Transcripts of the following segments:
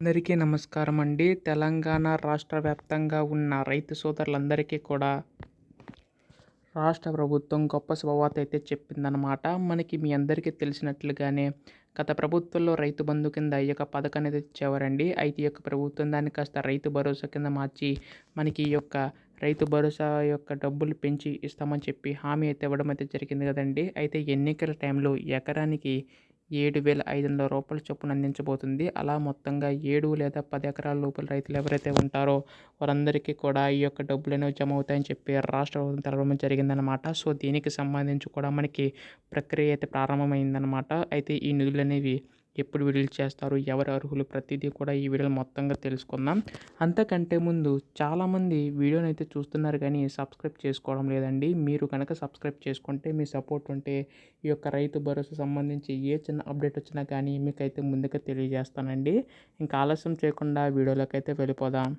అందరికీ నమస్కారం అండి. తెలంగాణ రాష్ట్ర వ్యాప్తంగా ఉన్న రైతు సోదరులందరికీ కూడా రాష్ట్ర ప్రభుత్వం గొప్ప శుభవార్త అయితే చెప్పిందనమాట. మనకి మీ అందరికీ తెలిసినట్లుగానే గత ప్రభుత్వంలో రైతు బంధు కింద ఈ యొక్క పథకాన్ని అయితే ఇచ్చేవారండి. అయితే ఈ యొక్క ప్రభుత్వం దాన్ని కాస్త రైతు భరోసా కింద మార్చి మనకి ఈ యొక్క రైతు భరోసా యొక్క డబ్బులు పెంచి ఇస్తామని చెప్పి హామీ అయితే ఇవ్వడం అయితే జరిగింది కదండీ. అయితే ఎన్నికల టైంలో ఎకరానికి రూ. 7,500 చొప్పున అందించబోతుంది. అలా మొత్తంగా 7 లేదా 10 ఎకరాల లోపల రైతులు ఎవరైతే ఉంటారో వారందరికీ కూడా ఈ యొక్క డబ్బులనేవి జమ అవుతాయని చెప్పి రాష్ట్ర ప్రభుత్వం తెలపడం జరిగిందనమాట. సో, దీనికి సంబంధించి కూడా మనకి ప్రక్రియ అయితే ప్రారంభమైందనమాట. అయితే ఈ నిధులనేవి ఎప్పుడు విడుదల చేస్తారు, ఎవరు అర్హులు, ప్రతిదీ కూడా ఈ వీడియోలో మొత్తంగా తెలుసుకుందాం. అంతకంటే ముందు చాలామంది వీడియోని అయితే చూస్తున్నారు కానీ సబ్స్క్రైబ్ చేసుకోవడం లేదండి. మీరు కనుక సబ్స్క్రైబ్ చేసుకుంటే మీ సపోర్ట్ ఉంటే ఈ యొక్క రైతు భరోసా సంబంధించి ఏ చిన్న అప్డేట్ వచ్చినా కానీ మీకైతే ముందుగా తెలియజేస్తానండి. ఇంకా ఆలస్యం చేయకుండా వీడియోలోకి అయితే వెళ్ళిపోదాం.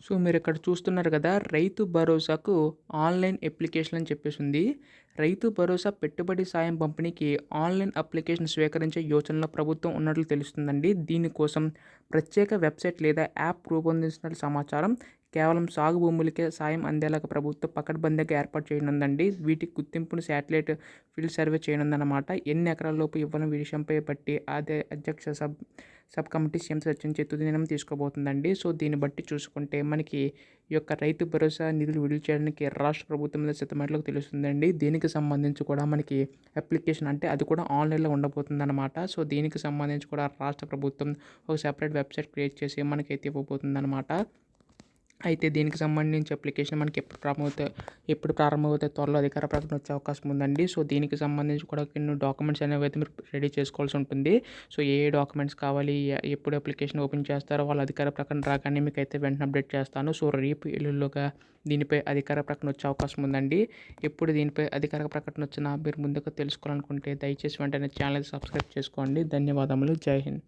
సో, మీరు ఇక్కడ చూస్తున్నారు కదా, రైతు భరోసాకు ఆన్లైన్ అప్లికేషన్ అని చెప్పేసి ఉంది. రైతు భరోసా పెట్టుబడి సాయం పంపిణీకి ఆన్లైన్ అప్లికేషన్ స్వీకరించే యోచనలో ప్రభుత్వం ఉన్నట్లు తెలుస్తుందండి. దీనికోసం ప్రత్యేక వెబ్సైట్ లేదా యాప్ రూపొందించినట్లు సమాచారం. కేవలం సాగు భూములకే సాయం అందేలాగా ప్రభుత్వం పకడ్బందీగా ఏర్పాటు చేయనుందండి. వీటికి గుర్తింపును శాటిలైట్ ఫీల్డ్ సర్వే చేయనుందన్నమాట. ఎన్ని ఎకరాల లోపు ఇవ్వాలని విషయంపై బట్టి అదే అధ్యక్ష సబ్ కమిటీ సీఎం చర్చించి తుది నిర్ణయం తీసుకోబోతుందండి. సో, దీన్ని బట్టి చూసుకుంటే మనకి ఈ యొక్క రైతు భరోసా నిధులు విడుదల చేయడానికి రాష్ట్ర ప్రభుత్వం మీద సిద్ధమైనట్లుగా తెలుస్తుందండి. దీనికి సంబంధించి కూడా మనకి అప్లికేషన్ అంటే అది కూడా ఆన్లైన్లో ఉండబోతుందన్నమాట. సో, దీనికి సంబంధించి కూడా రాష్ట్ర ప్రభుత్వం ఒక సెపరేట్ వెబ్సైట్ క్రియేట్ చేసి మనకైతే ఇవ్వబోతుందన్నమాట. అయితే దీనికి సంబంధించి అప్లికేషన్ మనకి ఎప్పుడు ప్రారంభమవుతాయి త్వరలో అధికార ప్రకటన వచ్చే అవకాశం ఉందండి. సో, దీనికి సంబంధించి కూడా కొన్ని డాక్యుమెంట్స్ అనేవి అయితే మీరు రెడీ చేసుకోవాల్సి ఉంటుంది. సో, ఏ డాక్యుమెంట్స్ కావాలి, ఎప్పుడు అప్లికేషన్ ఓపెన్ చేస్తారో వాళ్ళ అధికార ప్రకటన రాగానే మీకైతే వెంటనే అప్డేట్ చేస్తాను. సో, రేపు ఎల్లుండిలోగా దీనిపై అధికార ప్రకటన వచ్చే అవకాశం ఉందండి. ఎప్పుడు దీనిపై అధికార ప్రకటన వచ్చినా మీరు ముందుగా తెలుసుకోవాలనుకుంటే దయచేసి వెంటనే ఛానల్ సబ్స్క్రైబ్ చేసుకోండి. ధన్యవాదములు. జై హింద్.